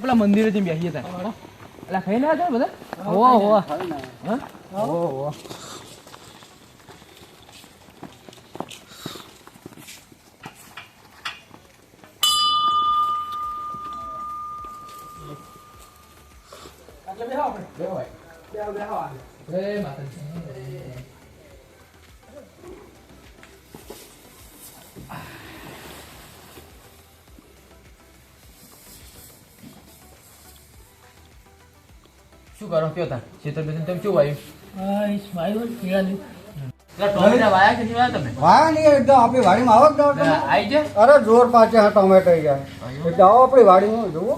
પેલા મંદિરે થી બેસીએ હતા એટલે ખાઈ ના હતા બધા શું કરો કયો તા ખેતર બેતર તમે શું વાયું આપણી વાડીમાં આવો આવી જાય અરે જોર પાછે ટોમેટો એટલે આવો આપણી વાડીમાં જુઓ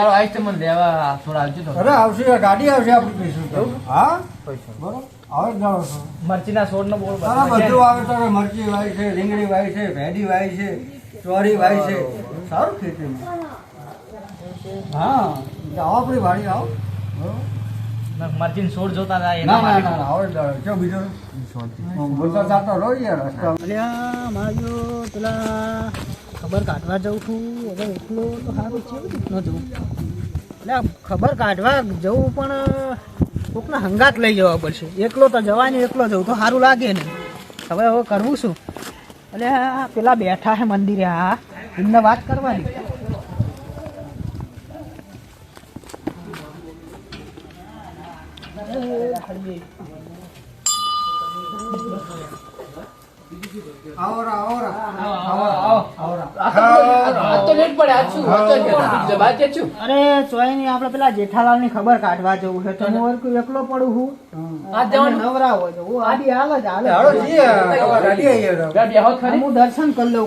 આવી તો મને લેવા થોડા આવજો અરે આવશે ગાડી આવશે આપણી પીશું હા બરોબર આવે જ જાણો છો મરચીના છોડ નો બોલ બધું આવે તો મરચી વાય છે રીંગણી વાય છે ભેંડી વાય છે ચોરી વાય છે સારું ખેતીમાં હા આવો આપણી વાડી આવો મરચીન છોડ જોતા હતા ના આવે જો બીજો બોલતા જાતો રહો યાર અલ્યા મારો પેલા ખબર કાઢવા જાઉં છું હવે એકલો તો સારું છે ન જવું એટલે ખબર કાઢવા જવું પણ કોકના હંગાત લઈ જવા પડશે એકલો તો જવાની એકલો જવું તો સારું લાગે ને હવે કરવું શું એટલે પેલા બેઠા છે મંદિરે હા એમને વાત કરવાની અરે ચોય ની આપડે પેલા જેઠાલાલ ની ખબર કાઢવા જવું છે તો હું એકલો પડું હું નવરા હોય હું આડી હાલ જ હું દર્શન કરી લઉં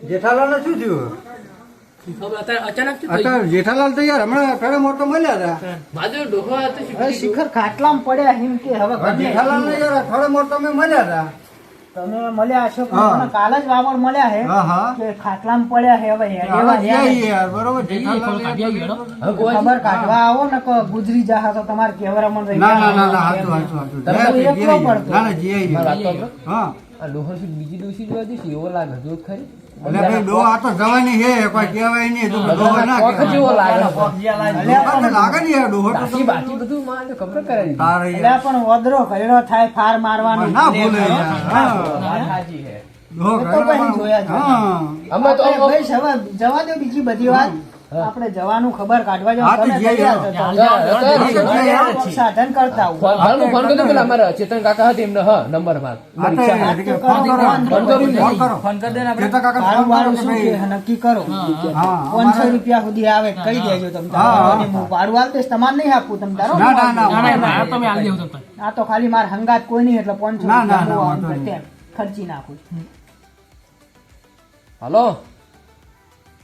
જેઠાલાલ ને શું થયું જેઠાલાલ તો યાર હમણાં પેલા મોટો મળ્યા હતા શિખર ખાટલામાં પડ્યા એમ કે હવે જેઠાલાલ ને યાર થોડા મોટો અમે મળ્યા હતા તમે મળ્યા છો કાલ જ વાવડ મળ્યા હે કે ખાટલામાં પડ્યા હે હવે બરોબર ખબર કાઢવા આવો ને ગુજરી જા તો તમારે કેવરા મન રહી બીજી ડોસી જોવા દઈશ એવો લાગે જો ખરી જવાની હે કોઈ કહેવાય નહીં પણ વદરો કર્યો થાય ફાર મારવાનું જવા દો બીજી બધી વાત આપણે જવાનું ખબર કાઢવા સાધન કરતા ચેતન કાકા હતા એમને નંબર નક્કી કરો 500 રૂપિયા સુધી આવે કહી દેજો તમે ભાડું આલ દઈશ તમારે નહીં આપવું તમે તારો આ તો ખાલી મારે હંગાત કોઈ નહીં એટલે 500 ખર્ચી નાખું હાલો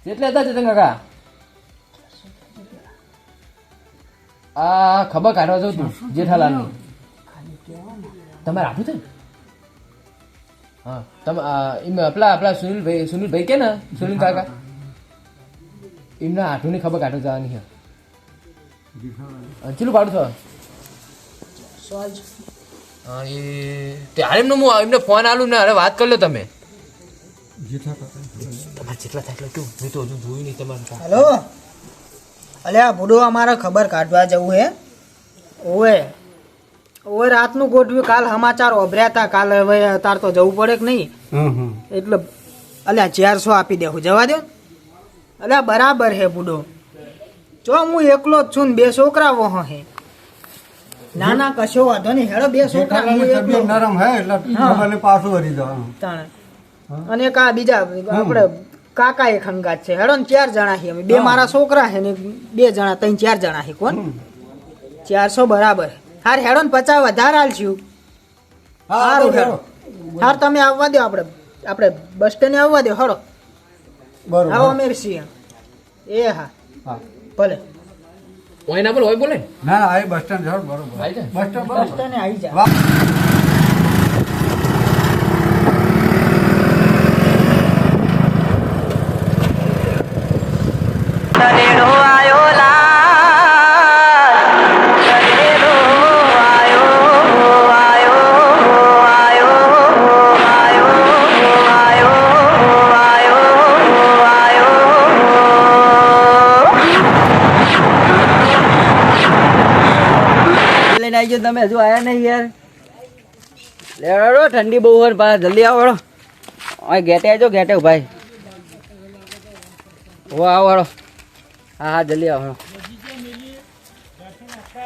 કેટલે હતા ચેતન કાકા આ ખબર કાઢવા જવું તું જેઠાલાલ ની તમારે આપવું છે હા તમે પેલા સુનિલભાઈ કે ને સુનિલ કાકા એમના આઠું ની ખબર કાઢવા જવાની છે ચેલું ભાડું થયું એ ત્યારે એમનો હું એમને ફોન આલું ને અરે વાત કરી લો તમે તમારે જેટલા થાય એટલું મેં તો હજુ જોયું નહીં તમારે હેલો અલ્યા બુડો અમારે ખબર કાઢવા જવું હે ઓવે રાતનું ગોઠવ્યું કાલ સમાચાર ઓભર્યા હતા કાલ હવે તાર તો જવું પડે કે નહીં એટલે અલ્યા 400 આપી દેવું જવા દો અલ્યા બરાબર હે બુડો જો હું એકલો જ છું ને 2 છોકરા વહો હે ના કશો વાંધો નહીં હેડો 2 છોકરા નરમ હે એટલે પાછું વળી જવાનું અને કા બીજા આપણે કાકા એક હંગાત છે હેડો ને 4 જણા છે અમે 2 મારા છોકરા છે ને 2 જણા 3-4 જણા છે કોણ 400 બરાબર હાર હેડો ને 50 વધારે આલશું સારું હેડો હાર તમે આવવા દો આપણે બસ સ્ટેન્ડ આવવા દો હેડો બરોબર આવો અમે છીએ એ હા ભલે ઓય ના બોલ ઓય બોલે ના આ બસ સ્ટેન્ડ જાવ બરોબર બસ સ્ટેન્ડ આવી જા આયો લઈને આવી ગયો તમે હજુ આયા નહીં યાર લેવડો ઠંડી બહુ હોય પાછા જલ્દી આવો વળો હવે ગેટે આવજો ગેટે ભાઈ હો આવો વળો હા હા જલ્દી આવો વળો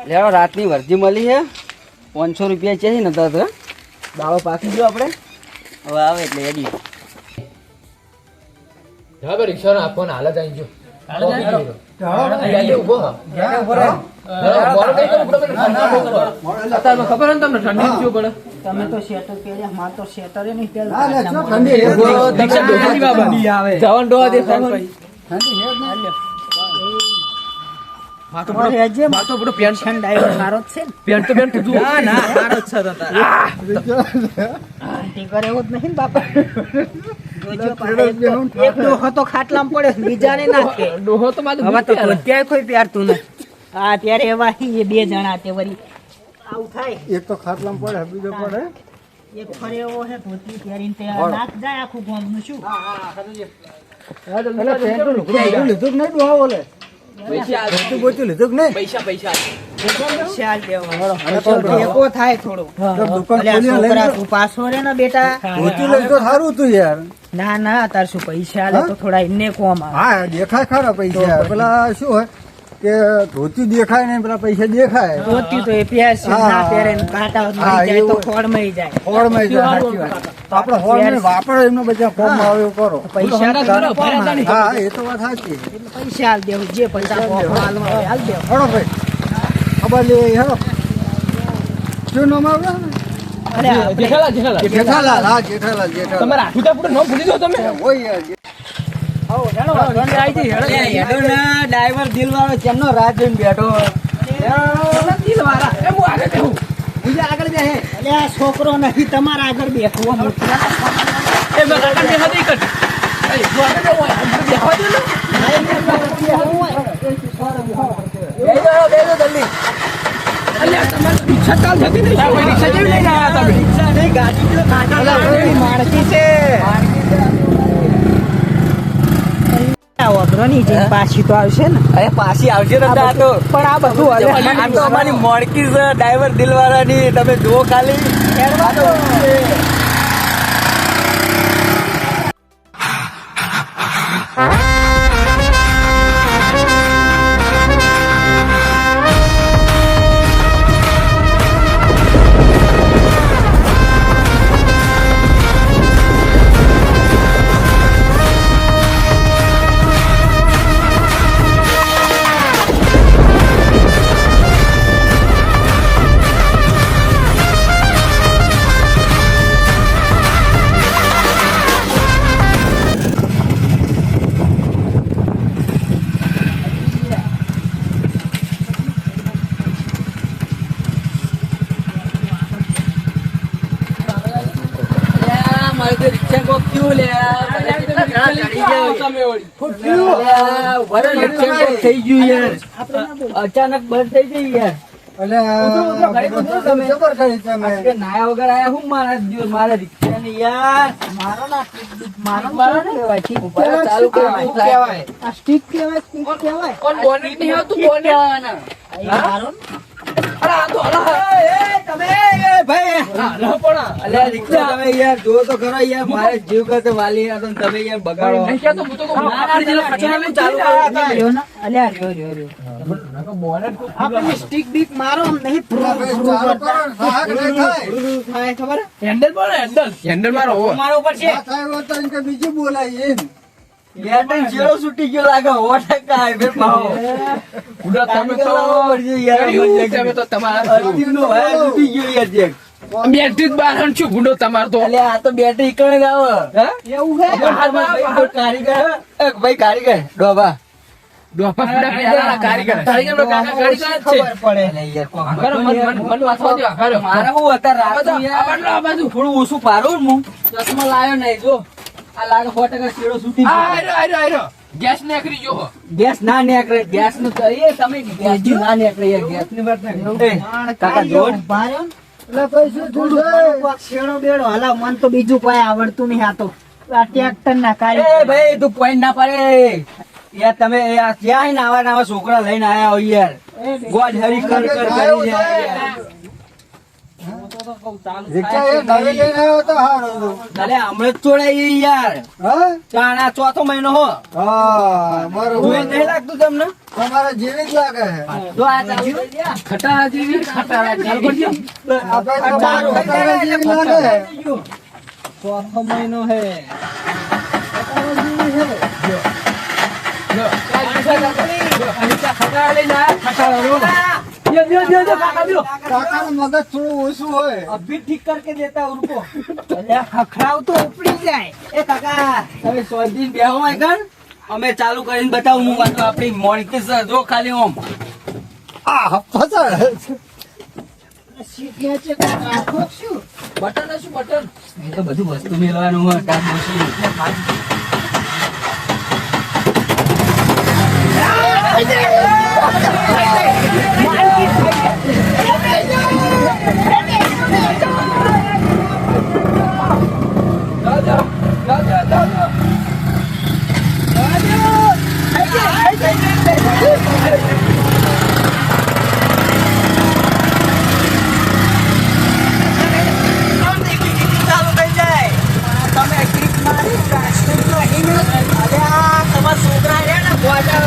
લેવડો રાતની વર્જી મળી છે 500 રૂપિયા છે ને તો દાળો પાકી ગયો આપણે હવે આવે એટલે એડી જવાબ રિક્ષાનો આપવાનો હાલત આવી ગયો ખબર ને તમને ઠંડી શું પડે તમે તો શેટર પહેર્યા માર તો શેટરે નહીં ના, ના, પહેરતા શું ઠંડી હે? જવાન ડોહા દે ઠંડી હે જ ને? માથો મારે આજે માથો બધો પેન્ટ ડાયવર સારો જ છે ને પેન્ટ તો પેન્ટ કીધું ના ના સારો જ છે આંટી કરે એવું જ નહીં ને બાપા જોજો પાછો એક ડોહો તો ખાટલામાં પડે બીજાને નાખે ડોહો તો માથું હવે તો અત્યારે કોઈ પહેરતું નથી હા ત્યારે એવા એ બે જણા તે વળી આવું થાય એક તો ખાટલામાં પડે બીજો પડે એક ફરે એવો હે ધોતી પહેરીને તે નાક જાય આખું ગામનું શું એટલે પેન્ટનું લુગડું બધું લીધું કે નહીં ડોહા ઓલે? ધોતું બોતું લીધું કે નહીં? ચાલ દેવો ટેકો થાય થોડો તો દુકાન અલ્યા ખોલીને લઈ છોકરા લો. તું પાછો રે ને બેટા ધોતી લઈ તો સારું હતું યાર. ના ના તાર શું પૈસા લે તો થોડા એને કોમ આવે હા દેખાય ખરા પૈસા પેલા શું હોય કે ધોતી દેખાય ને પેલા પૈસા દેખાય ધોતી તો એ પહેરશે હા, ના પહેરે ને કાંટા હા, મરી જાય તો એવું. ખોડ મરી જાય હોળમાં જાય સાચી વાત. તો આપણે હોળને વાપરો એમને બધા ફોર્મ આવે એવું કરો. પૈસા તો ઘરે કોમ આવે. હા એ તો વાત સાચી. એટલે પૈસા હાલ દેવું જે પૈસા હાલવા હોય હાલ દેવું હેડો ભાઈ ખબર લે હેડો શું નામ આવે અરે આપણે જેઠાલાલ જેઠાલાલ હા જેઠાલાલ જેઠાલાલ તમારે આઠું પૂરું નામ ભૂલી જાઓ તમે હોય યાર ડ્રાઈવર દિલ વાળો ચેમનો રાત જોઈને બેઠો આગળ બે એટલે આ છોકરો નહીં તમારા આગળ બેઠવો મોટા માણસી છે અઘરોની જેમ પાછી તો આવશે ને અરે પાછી આવશે ને આ તો પણ આ બધું હવે આ તો અમારી મોડકી છે ડ્રાઈવર દિલવાળાની તમે જુઓ ખાલી રિક્ષા કોક ક્યું લે થઈ ગયું યાર અચાનક બંધ થઈ ગઈ યાર એટલે જબર કરી તમે કે નાયા વગર આયા હું મારા રિક્ષા ને યાર મારો કહેવાય ઠીક ચાલુ કહેવાય. કહેવાય આ સ્ટીક કહેવાય સ્ટીક કહેવાય કોણ બોનેટ નહીં આવતું બોનેટ આ મારો ને. અલ્યા રિક્ષા તમે યાર જો તો ખરો યાર મારે જીવ કરતો વાલી યાર તમે યાર બગાડો નહીં કહેતો, હું તો કહું, ચાલુ રહ્યો ને? અલ્યા રહ્યો. આપણે સ્ટીક બીક મારો આમ નહીં ચાલુ કરો ને, સહાક નહીં થાય. થાય ખબર હે? હેન્ડલ બોલે હેન્ડલ મારો હોવો. મારા ઉપર છે ના થાય હોય તો એમ કે બીજું બોલાય એમ બેટન જેવો છૂટી ગયો લાગે 100% હાઈવે પાવો ઉડા તમે તો તમે તો તમારા અંતિમનો ભાઈ છૂટી ગયો યાર જેક બેટરી જ બહાર હંચું ગુંડો તમારો તો અલ્યા આ તો બેટરી કણે જ આવે હા એવું હે કારીગર એ ભાઈ કારીગર ડોબા ડોફા ફૂડા પેલા કારીગર કારીગરનો કાકા કારીગર જ છે. ખબર પડે અલ્યા યાર કોક આભારો, મન વાંચવા દો, આભારો. મારે હું અત્યારે રાત આ બાજુ. થોડું ઓછું પારું હું ચશ્મા લાયો નહીં જો આ લાગે 100% શેડો છૂટી આ ગયો આયરો. ગેસ નીકળી ગયો. ગેસ ના નીકળે ગેસ નું કરીએ તમે ગેસ નું ના નીકળે યાર ગેસ ની વાત ના કાકા જોડ ભાર્યો ને? એટલે ભાઈ શું થયું છે? કોક શેડો બેડો હલા મન તો બીજું કોઈ આવડતું નહીં આ તો આ ટ્રેક્ટર ના એ કારીગર ભાઈ તું પોઈન્ટ ના પાડે યાર તમે યાર ક્યાં નાવા નાવા છોકરા લઈને આયા હો યાર ગોડ હરી કર કર કરી જાય યાર. રિક્ષા એ નવી લઈને આવ્યો તો હારો હતો. અલે હમણાં જ તોડાઈ યાર હા? ચાણા ચોથો મહિનો હો હા, બરોબર. જોઈ નહીં લાગતું તમને તમારે જેવી જ લાગે છે. તો આ ચાલુ કરી દે. ખટારા જેવી ખટારા ચાલુ કરજો. આપણે તમારું ખટારા જેવી લાગે છે. ચોથો મહિનો હે ખટારા લઈને આયા, ખટારા લો. દ્યો, કાકા દ્યો. કાકાનું મગજ થોડું ઓછું હોય. અભી ઠીક કરકે દેતા હું રૂકો અલ્યા ખખડાવ તો ઉપડી જાય એ કાકા તમે 100 દિન બેહો હોય કણ અમે ચાલુ કરીને બતાવું હું વાતો આપણી મોણકી સર જો ખાલી ઓમ આ ફસાય. બટન હશે, બટન. એ તો બધું વસ્તુ મેળવાનું હોય કામ મશીન ચાલુ થઈ જાય તમે ક્લિક મારી અલ્યા તમારા છોકરા રહ્યા ને ગોડા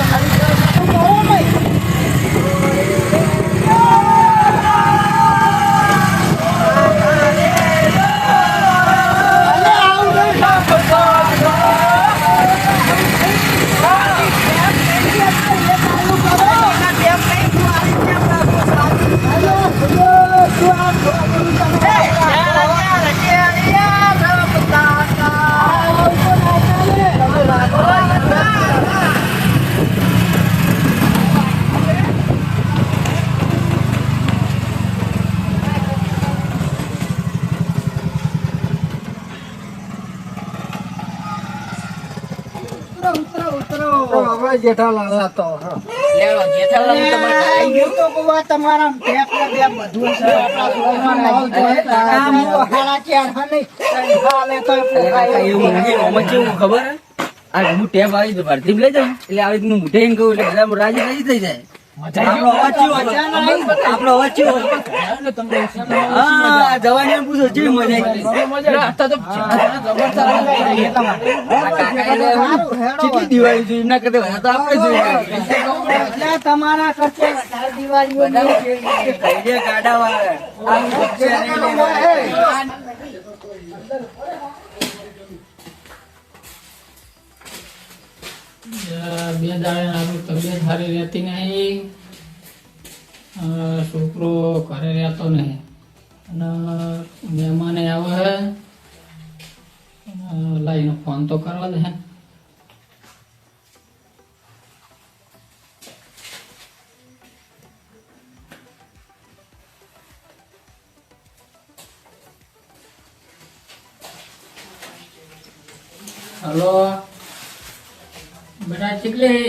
હવે જેઠાલાલ હતો. લેવો જેઠાલાલ તમારે ખાઈ ગયું તો બુઆ તમારા ટેપ ને બેપ બધું છે. આપણા છોકરાના આવું જોઈએ. કામ તો હાડા ચાર નહીં. હાલે તો કાકા એવું નથી ઓમાં કેવું ખબર હે? આ હું ટેપ આવી તો ભરતી લઈ જાઉં એટલે આવી રીતનું મુઠે એમ કહું એટલે બધા રાજી રાજી થઈ જાય આપણો અવાજ કેવો હતો? આપણો અવાજ કેવો હતો? હા જવાની એમ પૂછો કેવી મજા આવી કેટલી દિવાળી જોઈ એમના કરતા વધારે તો આપણે જોઈ એટલે તમારા કરતા વધારે દિવાળીઓ ગાડા બે દાડે આપણી તબિયત સારી રહેતી નહીં છોકરો ઘરે રહેતો નહીં અને મહેમાન આવે છે લાઈને ફોન તો કરવા દે હલો બેટા ચીકલી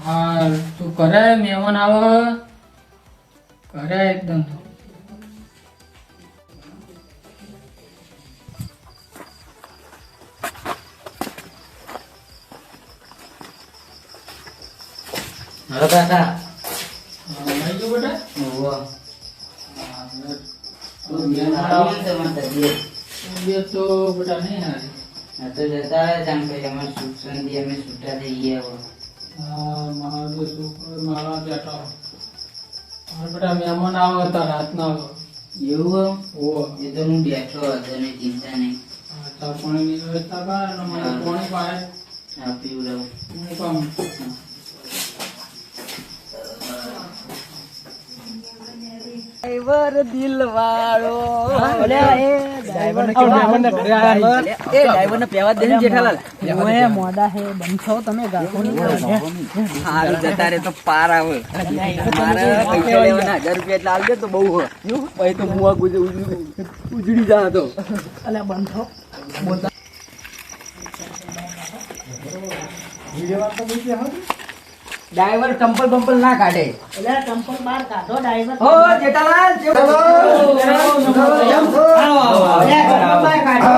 હા તું કરે મહેમાન આવે કરે એકદમ હવે કાકા લઈ ગયો બેટા તબિયત તો બેટા નહીં હારી મારા છોકરો મારા બેટા મારા બેટા મહેમાન આવે હતા રાતના આવે ઓ ચા પાણીની વ્યવસ્થા કરે અને મને પાણી પાડે હું કામ ડ્રાઈવર દિલવાળો ડ્રાઈવર ને પહેવા દે જેઠાલાલ મોડા હે બંધો તમે ગાકો હાલ જતા રે તો પાર આવે મારે પૈસા લેવાના 1000 રૂપિયા એટલે આલજે તો બહુ હોય પછી તો મુઆ ઉજળી જા તો અલે બંધો ડ્રાઈવર ચંપલ બંપલ ના કાઢે એટલે ચંપલ બાર કાઢો ડ્રાઈવર ઓ જેઠાલાલ ચંપલ બાર કાઢો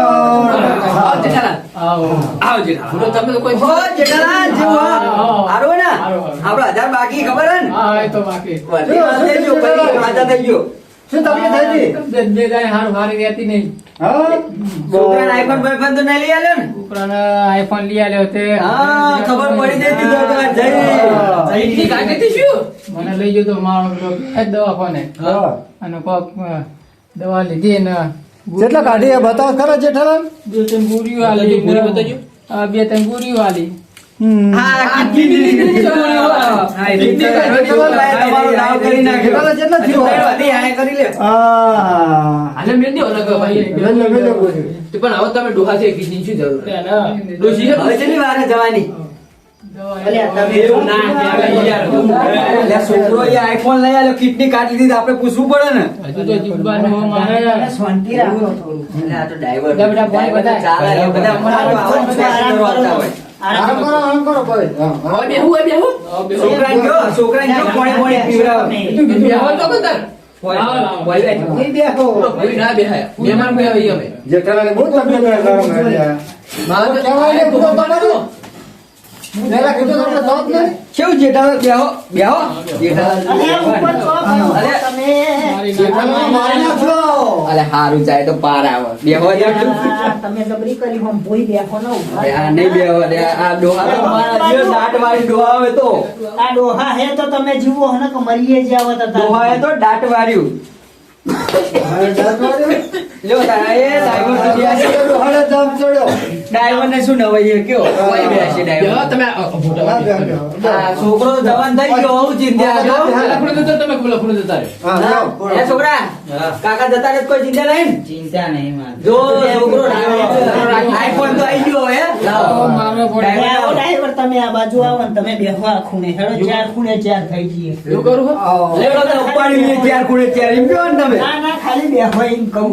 જેઠાલાલ આવો આવો આવો જેઠાલાલ. બોલો તમે કોઈ ઓહો, જેઠાલાલ, જેવું હા. હારું હે ને? હારું. આપણે 1000 બાકી ખબર હે ને? હા એ તો બાકી બધી વાત થઈ ગયો, પછી વાંધા થઈ ગયો. શું તકલીફ થઈ હતી? બે ગાય હારું હારી રહેતી નહીં હા છોકરાને આઈફોન બાઈફોન તો નહીં લઈ આલ્યો ને? છોકરાને આઈફોન લઈ આલ્યો તે હા, ખબર પડી જઈ હતી તો તમારે જઈ. એટલી કાગળથી શું મને લઈ ગયો તો મારો પેલો દવાખાને હા. અને કોક દવા લીધી ને કેટલા કાઢી એ બતાવો ખરા જેઠાલાલ? બે ત્રણ ગુરીઓ બતાવજો, આલી ગુરી બતાવજો. હા, બે ત્રણ ગુરીઓ આલી હા, કિડની લીધી છે. હા, કિડની કાઢી. તમારું નામ કરી નાખ્યો. જેઠાલાલ કેટલા થયું? બધી આયા કરી લે. હા હાલે મેલ દો અલગ ભાઈ વેલો વેલો બોલ્યો. તે પણ હવે તમે ડોહા છે કિડની શું જરૂર ડોશી હવે છેલ્લી વાર હે જવાની. અલ્યા, તમે એવું ના કહેવાય યાર. એટલે છોકરો એ આઈફોન લઈ આલ્યો, કિડની કાઢી દીધી, આપણે પૂછવું પડે ને. હજુ તો જીવવાનું મારે તમે શાંતિ રાખો થોડું. એટલે આ તો driver. બધા ભાઈ બધા. ચાલે, એ બધા અમારા આવા જ passenger આવતા હોય. આરામ કરો ભાઈ. હા, હા. હવે બેહું હવે બેહું છોકરાને કયો પાણી પાણી પીવડાવો. બેહો તો બધા કોઈ બેહો. ભાઈ ના બેહાય મહેમાન બેહાય અમે જેઠાલાલે બહુ તકલીફ પડે તારા માટે. મારે તો કહેવાય ને, પૂરો તમારો. પહેલા કીધું તમને જવાબ નહીં? કેવું જેઠાલાલ બેહો બેહો જેઠાલાલ અલ્યા, ઉપર છો, અરે, તમે જેઠાલાલ મારી નાખજો. અરે હારું જાય તો પાર આવે બેહો યાર. આ તમે જબરી કરી હોમ ભોઈ બેહો ને ઉભા અરે આ નહીં બેહો અરે આ ડોહા તો મારા જે દાંત વાળી ડોહા આવે તો આ ડોહા હે તો તમે જીવો હને કે મરીએ જાવ તો ડોહા એ તો દાંત વાળ્યું. હવે દાંત વાળ્યો? લ્યો તારા એ driver સુધી આ છે. ડોહાને દામ ચડ્યો. driver ને શું નવાઈ એ કયો કોઈ બેસે બેહો driver. તમે ના, ભોટા બેહો, બેહો. આ છોકરો જવાન થઈ ગયો બહુ ચિંતા છો. લખડું તો તમે લખડું જતા રહે હા, જાઓ. એ છોકરા કાકા જતા રહે તો કોઈ ચિંતા નહીં ને? ચિંતા નહીં માં જો છોકરો આઈફોન તો આવી ગયો હે લાવો. મારો આવો ડ્રાઈવર તમે આ બાજુ આવો ને તમે બેહો આ ખૂણે હેડો ચાર ખૂણે ચાર થઈ જઈએ એવું કરું હો આવો. લેવડો તો ઉપાડી લઈએ ચાર ખૂણે ચાર એમ કહો ને તમે. ના ના ખાલી બેહો એમ કહું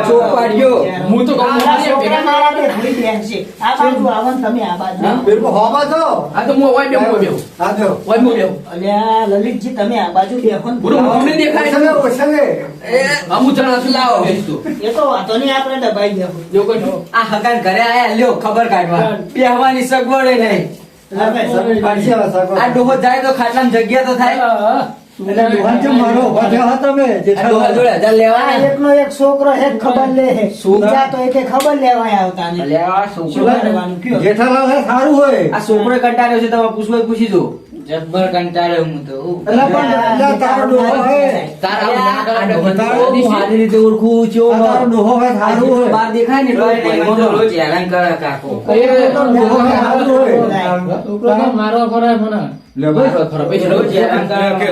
ચોક પાડ્યો. હું તો કહું, આ છોકરા મારા બે ભૂઈ બેસશે આ બાજુ આવો ને તમે આ બાજુ બિલકુલ હોમાં છો. આ તો હું ઓય બેહું હા, જો. ઓય બેહું અલ્યા લલિતજી તમે આ બાજુ બેહો ને પૂરું અમને દેખાય ઓછંગે, ઓછંગે. અમુ જણા શું લાવો બેસતું એ તો વાતો નહીં આપણે દબાઈ બેહો જો કોઈ આ હગાન ઘરે આયા લ્યો ખબર કાઢવા બેહવાની સગવડ ય નહીં. પાછી આવે સાગર. આ ડોહો જાય તો ખાટલામાં જગ્યા તો થાય. એટલે ડોહાને કેમ મારો? ઉભા થયા હતા તમે, આ ડોહા જેઠાલાલ. જોડે 1000 આ લેવાના. એકનો એક છોકરો હે ખબર લે હે બીજા તો એકે ખબર લેવાય આવતા ને અલ્યા, આ શું છોકરો કરવાનું કયો જેઠાલાલ હે સારું હોય. આ છોકરો કંટાળ્યો છે તમે પૂછવું હોય પૂછી જો. જબ્બર કંટાળ્યો હું તો. એટલે પણ એટલે તારો ડોહો હે. તારા આ ડોહો તો તારો હું સારી રીતે ઓળખું છું. આ તારો ડોહો હે સારું હોય. બહાર દેખાય ને તો રોજ હેરાન કરે કાકો. ડોહો હે સારું હોય. છોકરો તો મારવા ફરાય મને લે ભાઈ. રોજ હેરાન કરે.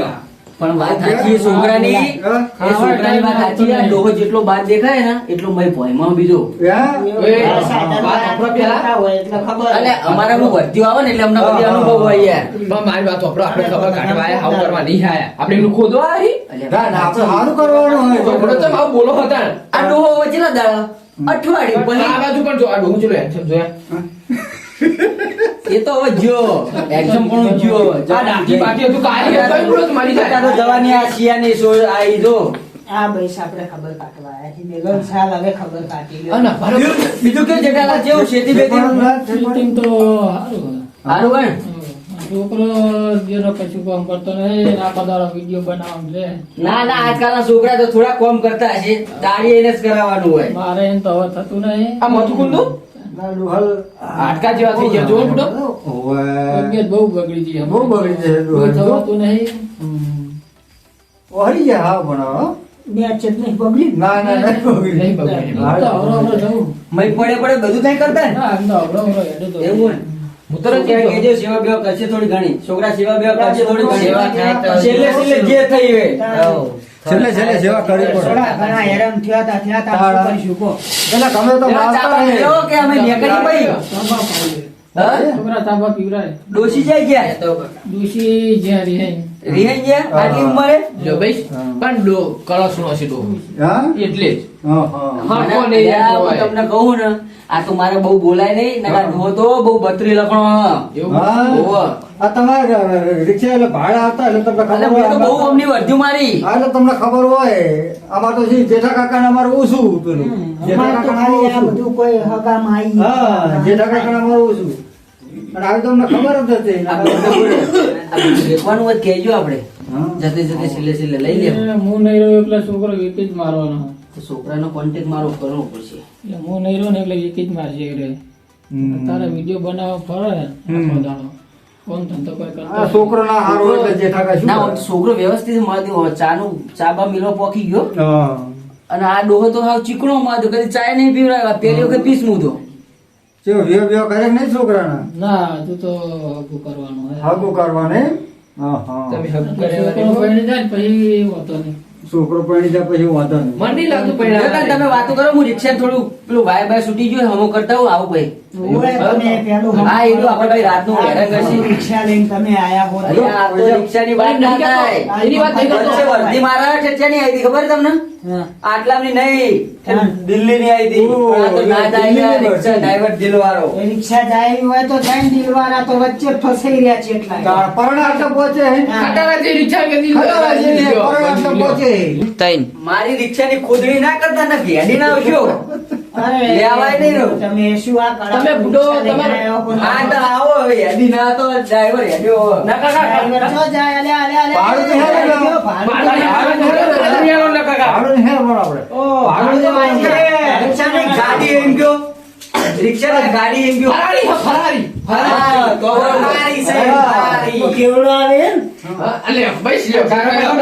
પણ વાત સાચી એ છોકરાની હા? એ છોકરાની વાત સાચી આ ડોહો જેટલો બહાર દેખાય ને એટલો મય ભોયમાં બીજો. હા? અને અમારા હું ભરતીઓ આવે ને એટલે અમને બધી અનુભવ હોય યાર. મારી વાત વાપરો આપણે ખબર કાઢવા આયા હાવ કરવા નહીં આયા આપણે એનું ખોદવા આવી ના, ના, આપણે સારું કરવાનું હોય. છોકરો તો આવું બોલો હતા આ ડોહો વચ્ચેનો દાડો અઠવાડિયું પણ આ પછી બાજુ પણ જો આ ડોહું ચલો એક્શન જોયા એ તો હવે જ્યો એક્ઝામ પણ જ્યો આ ડાકી બાકી હતું કાલી હતો એ બોલો મારી તારો જાય જવાની આ શિયાની સો આઈ જો. આ બસ આપણે ખબર કાઢવા આયા છીએ બેગમ સાલ હવે ખબર કાઢી લ્યો ના બરાબર બીજું કેવું જેઠાલાલ જેવું ખેતી બેતી શૂટિંગ તો સારું સારું હોય ને? છોકરો જેનો કશું કામ કરતો નહીં આખો દાડો વિડીયો બનાવવાનું છે ના ના આજકાલના છોકરા તો થોડા કોમ કરતા હશે દાડી એને જ કરાવવાનું હોય. મારે એમ તો હવે થતું નહીં આ માથું કુંડું ના, ડોહાલ. હાડકા જેવા થઈ ગયા જોવો બુડો ઓવે. તબિયત બહુ બગડી ગઈ બહુ બગડી છે કોઈ ડોહાલ. થવાતું નહીં ઓહરી ગયા હા ભણાવો. મેં ચટણી બગડી ના, ના, નહીં બગડી. નહીં બગડી. એમ તો અવરો અવરો જવું મય પડે પડે બધું કઈ કરતા ને ના એમ તો અવરો અવરો હેડું તો એવું હોય ને? હું તરત છોકરા કહેજો સેવા બેવા કરશે થોડી ઘણી. છોકરા સેવા બેવા કરશે થોડી ઘણી. સેવા થાય તો છેલ્લે છેલ્લે જે થઈ હોય. છેલ્લે છેલ્લે સેવા કરવી પડે. થોડા ઘણા હેરાન થયા તા શું કરીશું કહો એટલે ગમે તો પેલા મારતા ચાપા નહીં. લેવો કે અમે નેકળી પડી? તાંબા પાડે. હા? છોકરા તાંબા પીવરાય ડોશી જાય ગયા ડૂસી જ્યાં રહે રિહાઈ ગયા આટલી ઉંમરે જો ભાઈ પણ કળશ નો છે ડોહો હા એટલે જ હા હા હા, મને કોને યાદ હું હોય? તમને કહું ને આ તો મારે બહુ બોલાય નહીં નકર ડોહો તો બહુ બત્રી લખણો એવું હા. ઓહો. આ તમારે રિક્ષા એટલે ભાડા આવતા એટલે તમને એટલે ખબર મેં તો હોય બહુ અમની વર્ધ્યું મારી હા, એટલે તમને ખબર હોય અમાર તો શું જેઠા કાકા ને અમારે ઓછું પેલું જેઠા અમારે તો કાકા ખાલી આ ઓછું બધું કોઈ હગામાં આવી હા જેઠા કાકા અમારે ઓછું અને આવી તમને ખબર જ હતી આ બધું વેચવાનું હોય તો કહેજો આપણે હા. જતે જતે છેલ્લે છેલ્લે લઈ લે હું નહીં રહ્યો એટલે છોકરો એક જ મારવાનો તો છોકરાનો કોન્ટેક્ટ મારો કરવો પડશે એટલે હું નહીં રહ્યો ને એટલે એક જ મારશે રે તારે વિડીયો બનાવવા ફરે આખો દાડો કોણ ધંધો કોઈ આ કરતો છોકરો ના હારો એટલે જેઠા કાકા શું ના કરે? છોકરો વ્યવસ્થિત મળતી હોય ચાનું ચાબા મિલો પોકી ગયો હા અને આ ડોહો તો હાવ ચીકણો માધો કદી ચાય નહીં પીવડાવ્યા પેલી વખત પીસ મૂધો ચેવો વ્યો કરે કે નહીં છોકરાના ના તું તો હગું કરવાનું હે. હાગું કરવાને હા હા તમે હક છોકરો કર્યા પરણી જાય ને પછી વાંધો નહીં. છોકરો પરણી જાય પછી વાંધો નહીં મને નહીં લાગતું જો કાલ પરિણામ તમે વાતો કરો હું રિક્ષા થોડું પેલું વાય બાય છૂટી ગયું હમો કરતા હું આવું ભાઈ ઓય તમે પેલું હા એ તો આપણે ભાઈ રાતનું હેરાન કરશે રિક્ષા લઈને તમે આયા હો અરે આ તો રિક્ષાની વાત ના થાય એની વાત નહીં કરતો. વચ્ચે વર્ધી મારા ઠેઠિયાની આવી હતી ખબર તમને હા. આટલાની નહીં હા. દિલ્હીની આવી હતી ઓહ, આ તો ના જાય દિલ્હીની રિક્ષા ડ્રાઈવર દિલવાળો એ રિક્ષા જાય એવી હોય તો ત્રણ દિલવાળા તો વચ્ચે ફસાઈ રહ્યા છે એટલા પરણા એટલે પહોંચે ખટારાથી રિક્ષા કે ખટારા જેવી છે, પરણા એટલે પહોંચે મારી રિક્ષાની ખોદણી ના કરતા ને ભેડી ના આવશો અરે લેવાય નહીં રો. તમે શું આ કળા તમે બુડો, રિક્ષા લઈને તમારે- આયા હો, પણ આ તો આવો હવે હેડી ના તો ડ્રાઈવર હેડ્યો ના કાકા ડ્રાઈવર જો જાય અલે અલે અલે ભાડું તો હેરે લો. ભાડું તો ભાડું હેરે લો. ભાડું ને હે બરાબર ભાડું તો વાંચે. રિક્ષાની ગાડી એમ ગયો રિક્ષાની ગાડી એમ ગયો ફરારી હા, તો ફરારી છે, ફરારી. તો કેવડો આવે એમ? અલે બસ લ્યો કાકા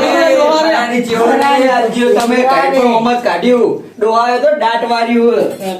ફરારી જેવો નહીં આજ્યો તમે કાંઈ પણ ઓમત કાઢ્યું ડોહાએ તો દાંત વાર્યું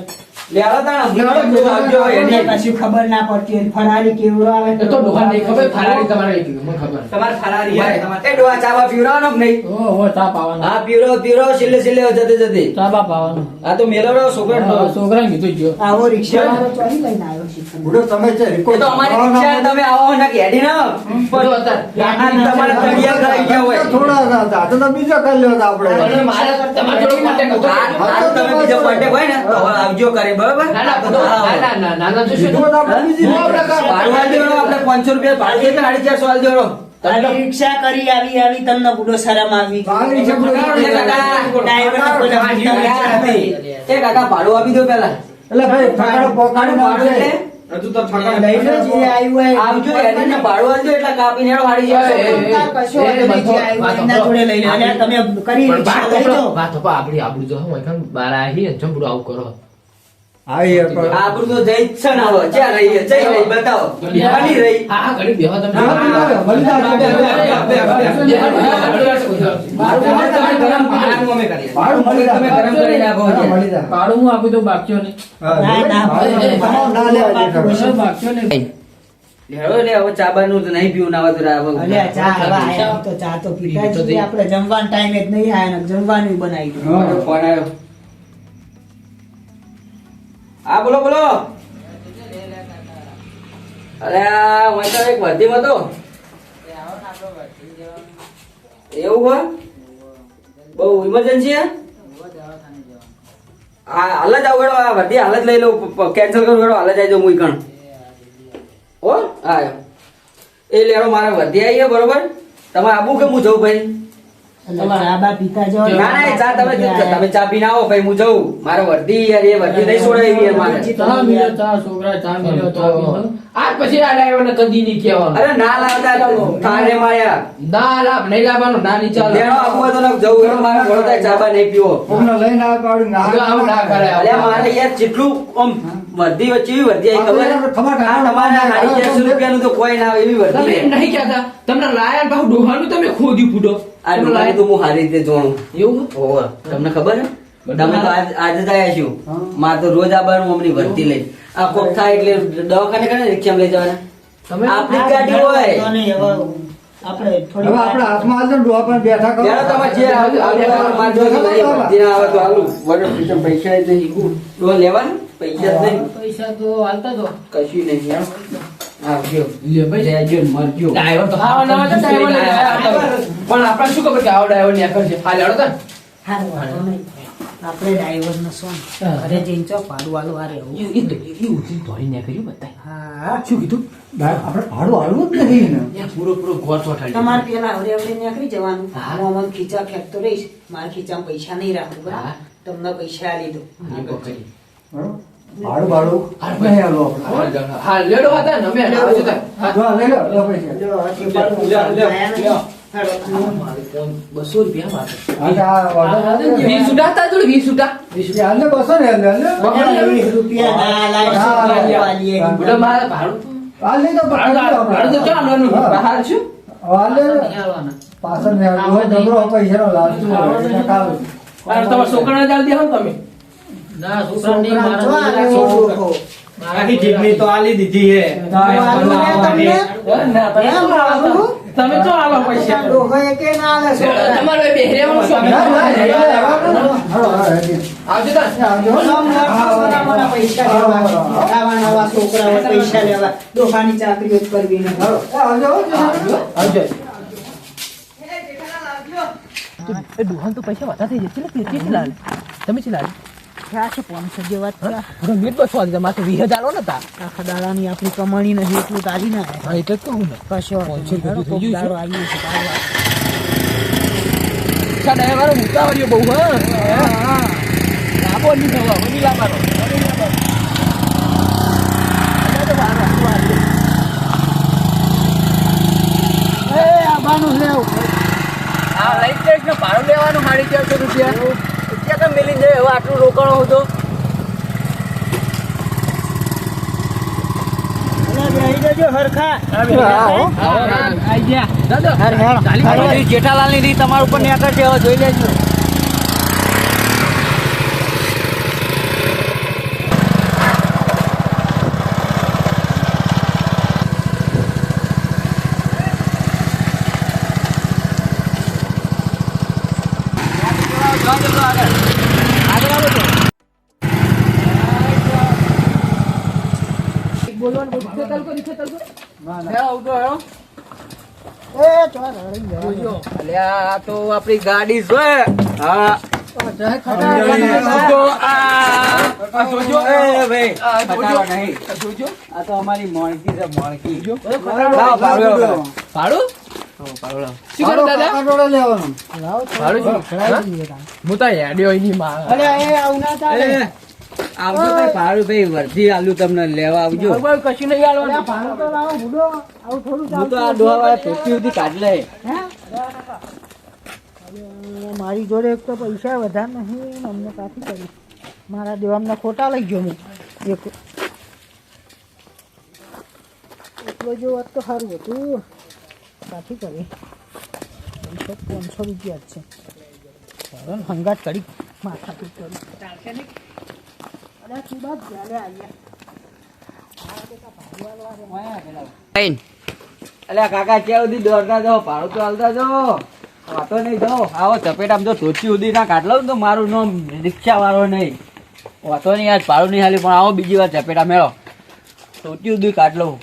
લેવા તા ને આવજો તમને એની. કશું ખબર ના પડતી હોય. ફરારી કેવડો આવે એ તો ડોહા નહીં ખબર ફરારી તમારે મને ખબર તમારે ફરારી હોય. એ ડોહા ચાબા પીવડાવવાનો કે નહીં ઓહો ચા પાવાનો હા પીવડાવો છેલ્લે છેલ્લે જતે જતે ચા બા પાવાનો આ તો મેલવડો છોકરો હા, છોકરાને કીધું જ ગયો આવો રિક્ષા વાળો ચોરી લઈને આવ્યો છે બુડો તમે છે એ તો અમારી રિક્ષા તમે આવો ને કે હેડી ના બધું અત્યારે ગાડી તમારે તળિયા કરાઈ ગયા હોય થોડા હતા તો બીજો કરી લ્યો હતા આપણે અને મારે તમારે જોડે contact હતો. આ તમે બીજો કોન્ટેક્ટ હોય ને તો હવે આવજો કરે બરોબર ના ના બધું નાના તો શું બીજું તો આપણે બીજી હું આપણે કામ- ભાડું આલી દેવાનો આપણે 500 રૂપિયા ભાડું છે 450 આલી દેવાનો આવી રિક્ષા કરી આવી આવી તમને બુડો શરમ આવી આવી રિક્ષા બુડો એ કાકા ડ્રાઈવર તો બધા એ કાકા ભાડું આપી દો પેલા એટલે ભાઈ ફટાડો પોકાડો ભાડું એટલે હજુ તો લઈને જે આવ્યું હોય આવજો હેડીને ભાડું આલજો એટલે કાપીને હેડો હાડી એ, જશે એ, કશો વાંધો નહીં, જે આવ્યું હોય એમના જોડે લઈ લો. અને તમે કરી પણ રિક્ષા વાત લઈ જાઓ. તો- વાત તો આપડી આબરૂ જો હું એકદમ બહાર આવી ને જમડું આવું કરો આવી પણ આપણું તો જઈ જ છે ને હવે ક્યાં રહીએ જઈ રહી બતાવો બની રહી હા હા ઘડી બેહો તમે હા, મળી જાય, મળી જાય. ભાડું અમે કરીએ. ભાડું મળી જાય. તમે ગરમ કરી નાખો હા, મળી જાય. ભાડું હું આપી દઉં બાકીઓ ને હા, ના, ના, તમામ ના લેવા જેઠા. બાકીઓ ને હેડો લે હવે ચાબાનું તો નહીં પીવું ના હોય તો રાહ અલ્યા ચા હવે આયા તો ચા તો પીતા જ છીએ. આપણે જમવાનો ટાઈમે જ નહીં આયા ને જમવાનું બનાવી દીધું. હા. ફોન આવ્યો હા બોલો બોલો અરે આ હું તો એક વર્ધીમાં હતો એવું હોય બહુ ઇમરજન્સી હે હા હાલ જ આવું હેડો આ વર્ધી હાલ જ લઈ લઉં કેન્સલ કરું હેડો હાલ જ આવી જાઉં હું કણ હો હા એ લેડો મારે વર્ધી આવી છે બરોબર તમારે આવું કે હું જઉં ભાઈ એટલે ચા બા પીતા જાઓ. ના ના એ ચા તમે ચા પીને આવો ભાઈ હું જઉં મારે વર્ધી યાર એ વર્ધી નહીં છોડાવી યાર મારે ચા મિલ્યો ચા છોકરા ચા મિલ્યો ચા પીધો. આજ પછી આ ડ્રાઈવરને કદી નહીં કહેવાનું અરે ના લાવતા થાને માયા ના લાભ નહીં લાવવાનું ના નહીં ચાલે લેણો આપવું હોય તો ને જવું હેડો મારે વડોદરા ચા બા નહીં પીવો કોકને લઈને આવે પાડું ના જો આવું ના કરે અલ્યા મારે યાર જેટલું આમ વર્ધી વચ્ચે એવી વર્ધી આવી ખબર ખબર આ તમારે 450 રૂપિયાનું તો કોઈ ના આવે એવી વર્ધી તમે છે. એમ નહીં કહેતા તમને લાયા પાછું ડોહાનું તમે ખોદ્યું ફૂટો આ ડોહાને તો હું સારી રીતે જોણું એવું હોવે. તમને ખબર હે તમે તો આજે જ આયા છો મારે તો રોજ આવવાનું અમની વર્ધી લઈ આ કોક થાય એટલે દવાખાને કરે રિક્ષામાં લઈ જવાના તમે આપણી જ ગાડી હોય તો નહીં, હવે આપણે થોડી હવે આપણે હાથમાં હાલ ડોહા પણ બેઠા કરો ત્યારે તમારે જે આવે માર જોડે નહીં વર્ધી ના આવે તો હાલું વડે પૈસા પૈસા જ નહીં ડોહા લેવાના પૈસા જ નહીં પૈસા તો હાલતા તો કશું નહીં યાર આવજો લ્યો ભાઈ. રહેજો ને મરજો ડ્રાઈવર તો હાવ ના હતો, ડ્રાઈવર ને પણ આપણે શું ખબર કે આવો ડ્રાઈવર ને કરશે. હાલ હેડો તાન. હારું, વાંધો નહીં. આપણે ડ્રાઈવર નો શું ઘરે જઈને ચો પાડું વાળું આ રહેવું. એ ઉઠી ધોરી ને કર્યું બતાય. હા શું કીધું? આપણે ભાડું હાલવું જ નહીં ને. ત્યાં પૂરો ગોળ ચોંટાડી તમારે પેલા આવડે આવડે નીકળી જવાનું હા. હું અમને ખીચા ફેંકતો રહીશ મારા ખીચામાં પૈસા નહીં રાખું બરાબર હા. તમને પૈસા આલી દઉં બરોબર? ભાડું નહીં હાલો આપણે. હા લેડો હતા ને અમે આવજો તાન. જો આ લઈ લો, લો પૈસા. જો આ લ્યો. 200 રૂપિયા વાત. હા, તો આ વાંધો નથી. 20 છૂટા હતા જોડે 20 છૂટા. એ હાલને 200 ને હાલને. 20 રૂપિયા ના લાય હા, રૂપિયા આલીએ. હા. એટલે મારે ભાડું તો હાલ નહીં તો ભાડું તો ચાલ આનું. હા. બહાર શું? હાલે નહીં આવવાના. પાછળ ને હાલ ડબરો પૈસાનો લાલચું હોય એટલે કાલ. તમારા છોકરાને ચાલ દેવો ને તમે. ના છોકરા જો આ રે છોકરો. આખી ટીપણી તો આલી દીધી હે આલું ને તમને? ના તમે એમ શું આલો? આલું? તમે શું આલો પૈસા? ડોહોએ કે ના આલે છોકરા. તમારો એ બેહરેવાનું શું? ના, ના, હાલો, હાલો, હેડી. આવજો તાન. આવજો. છોકરાઓના પૈસા લેવા આવા નવા છોકરાઓ પૈસા લેવા ડોહાની ચાકરીઓ જ કરવી નહીં. હાલો, આવજો. આવજો. એ દુકાન તો પૈસા વધારે થઈ જશે ને કેટલા લાલે? તમે કેટલા લાલે? થયા છે 500 જેવા જ થયા. પૂરો મિનિટ બસો આજે માથે 20,000 આલો ને તા. આખા દાડાની આપણી કમાણી નહીં એટલું તારી ના થાય. હા એટલે જ કહું ને. કશો વાંધો નહીં. બધું થઈ ગયું છે. દાડો આવીએ છે દાડો આવીએ. અચ્છા ડ્રાઈવરો મુકાવરીઓ બહુ હા. લાંબો નહીં થવા વડી લાંબાનો. એ આબાનું લેવ. આ લઈ જઈશ ને ભાડું લેવાનું 450 રૂપિયા. ત્યાં તો મિલી જાય હવે આટલું રોકાણો હતો અલા બેહી જજો હરખા. આઈ ગયા. દાદા હાર હેળ. જેઠાલાલ ની રીત તમારા ઉપર ન્યા કરશે હવે જોઈ લેજો એ ચોર હળી જજો. અલ્યા આ તો આપણી ગાડી છે હા જોજો. એ ભાઈ આ જોજો. ખટાવા નહીં જોજો. આ તો અમારી મોણકી છે મોણકી ભાડું? લાવો, ભાડું લાવો. ભાડું? શું કરો દાદા? કાકાડોળા લેવાનું. લાવો ભાડું શું? ચડાવી દઈએ તાણ. હું તો હેડ્યો એની માં. અલ્યા એ આવું ના ચાલે. એ, આવજો ભાઈ ભાડું ભાઈ વર્ધી આલુ તમને લેવા આવજો ભગવાન કશું નહીં અલ્યા આલવાનું. ભાડું તો લાવો બુડો. આવું થોડું હું તો આ ચાલતું ડોહા હશે. વાળા ટોપી સુધી કાઢ લે હે? મારી જોડે એક તો પૈસા વધારે નહીં ને અમને કાફી કરી મારા દેવામને ખોટા લઈ ગયો હું એક એટલો જો હોત તો સારું હતું કાફી કરી 500 રૂપિયા જ છે હવે હંગાત કરી માથા પીટ કરી ચાલશે નહીં અરે તું બાદ ચાલે આવ્યા અલ્યા કાકા ક્યાં સુધી દોડતા જાઓ ભાડું તો હાલતા જાઓ વાતો નહીં જાઓ આવો ચપેટામ જો ટોચી સુધી ના કાઢ લઉં ને તો મારું નામ રિક્ષા વાળો નહીં વાતો નહીં આજ ભાડું નહીં હાલી પણ આવો બીજી વાર ચપેટા મેળો ટોચી સુધી કાઢ લઉં